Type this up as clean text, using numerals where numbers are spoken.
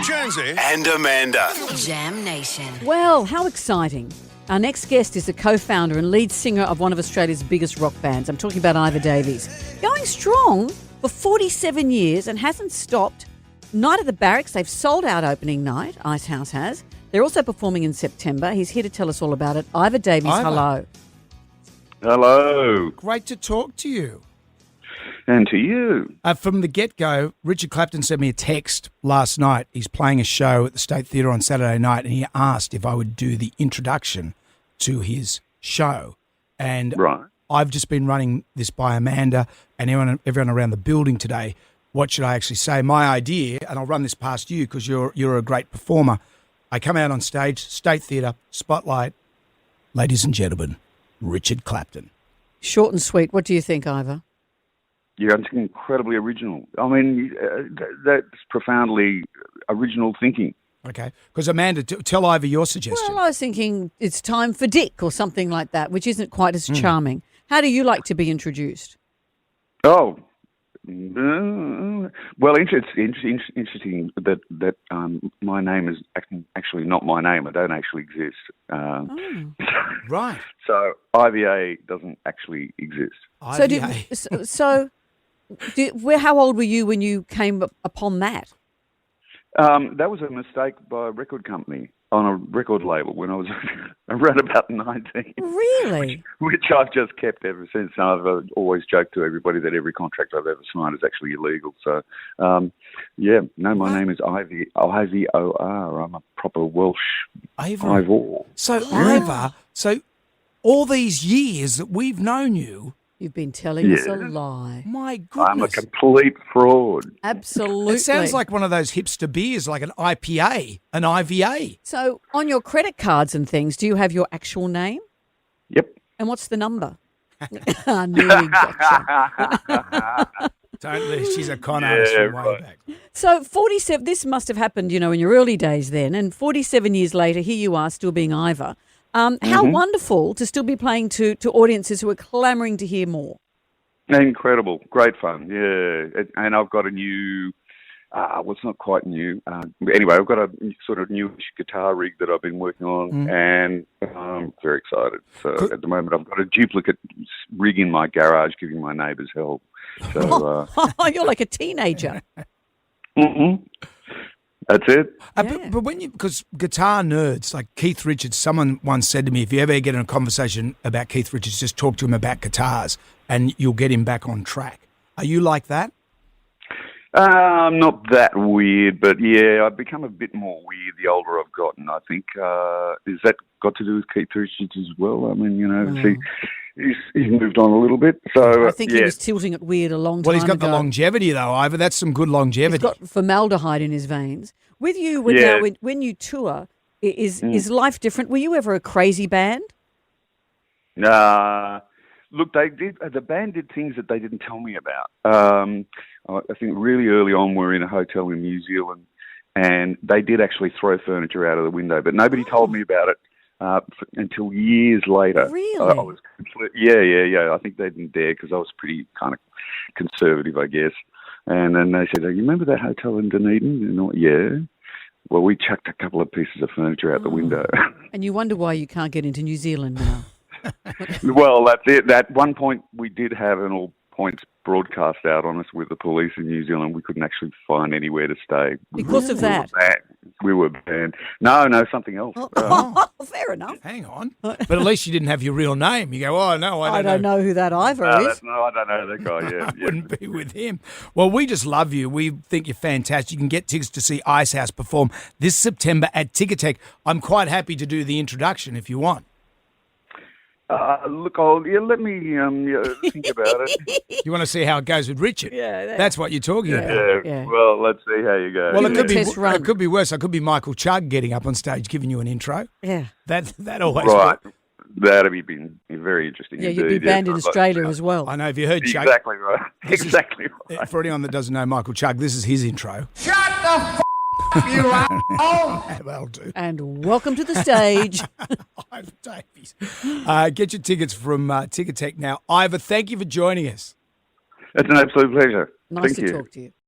Jonesy and Amanda. Jam Nation. Well, how exciting. Our next guest is the co-founder and lead singer of one of Australia's biggest rock bands. I'm talking about Iva Davies. Going strong for 47 years and hasn't stopped. Night at the Barracks, they've sold out opening night, Icehouse has. They're also performing in September. He's here to tell us all about it. Iva Davies, Iva. hello. Hello. Great to talk to you. And to you. From the get-go, Richard Clapton sent me a text last night. He's playing a show at the State Theatre on Saturday night, and he asked if I would do the introduction to his show. And Right. I've just been running this by Amanda and everyone around the building today. What should I actually say? My idea, and I'll run this past you because you're a great performer. I come out on stage, State Theatre, spotlight. Ladies and gentlemen, Richard Clapton. Short and sweet. What do you think, Iva? Yeah, it's incredibly original. I mean, that's profoundly original thinking. Okay. Because Amanda, tell Iva your suggestion. Well, I was thinking it's time for Dick or something like that, which isn't quite as charming. How do you like to be introduced? Oh, well, interesting that my name is actually not my name. I don't actually exist. Right. So IVA doesn't actually exist. How old were you when you came upon that? That was a mistake by a record company on a record label when I was around about 19. Really? Which I've just kept ever since. And I've always joked to everybody that every contract I've ever signed is actually illegal. So, my name is Ivy, I-V-O-R. I'm a proper Welsh Ivor. So, Iva, all these years that we've known you, You've been telling us a lie. my goodness. I'm a complete fraud. Absolutely. It sounds like one of those hipster beers, like an IPA, an IVA. So on your credit cards and things, do you have your actual name? Yep. And what's the number? Nearly gotcha. Totally. She's a con artist from way back. So 47, this must have happened, in your early days then, and 47 years later, here you are still being Iva. How wonderful to still be playing to audiences who are clamouring to hear more. Incredible. Great fun. Yeah. And I've got a new, it's not quite new. Anyway, I've got a sort of newish guitar rig that I've been working on and I'm very excited. So at the moment I've got a duplicate rig in my garage giving my neighbours hell. So, You're like a teenager. That's it. But because guitar nerds like Keith Richards, someone once said to me, if you ever get in a conversation about Keith Richards, just talk to him about guitars and you'll get him back on track. Are you like that? I'm not that weird, but yeah, I've become a bit more weird the older I've gotten, I think. Is that got to do with Keith Richards as well? I mean, he's moved on a little bit. So I think he was tilting it weird a long time ago. Well, he's got the longevity, though, Iva. That's some good longevity. He's got formaldehyde in his veins. With you, when you tour, is life different? Were you ever a crazy band? Look, the band did things that they didn't tell me about. I think really early on we were in a hotel in New Zealand and they did actually throw furniture out of the window, but nobody told me about it until years later. Really? I was yeah. I think they didn't dare because I was pretty kind of conservative, I guess. And then they said, "You remember that hotel in Dunedin?" And yeah. Well, we chucked a couple of pieces of furniture out the window. And you wonder why you can't get into New Zealand now. Well, that's it. At one point, we did have an all points broadcast out on us with the police in New Zealand. We couldn't actually find anywhere to stay. Because of that? We were banned. No, something else. Fair enough. Hang on. But at least you didn't have your real name. You go, oh, no, I don't know who that Iva is. I don't know that guy, yeah. I wouldn't be with him. Well, we just love you. We think you're fantastic. You can get tickets to see Icehouse perform this September at Ticketek. I'm quite happy to do the introduction if you want. Look, let me think about it. You want to see how it goes with Richard? Yeah. That's what you're talking about. Yeah. Well, let's see how you go. Well, it could be worse. It could be Michael Chugg getting up on stage giving you an intro. Yeah. That always right. That'd be very interesting. Yeah, indeed. you'd be banned in Australia as well. I know. Have you heard Chugg? Exactly right. Exactly right. For anyone that doesn't know Michael Chugg, this is his intro. Shut the you asshole! That'll do. And welcome to the stage. Iva Davies. Get your tickets from Ticketek now. Iva, thank you for joining us. It's an absolute pleasure. Nice Thank to you. talk to you.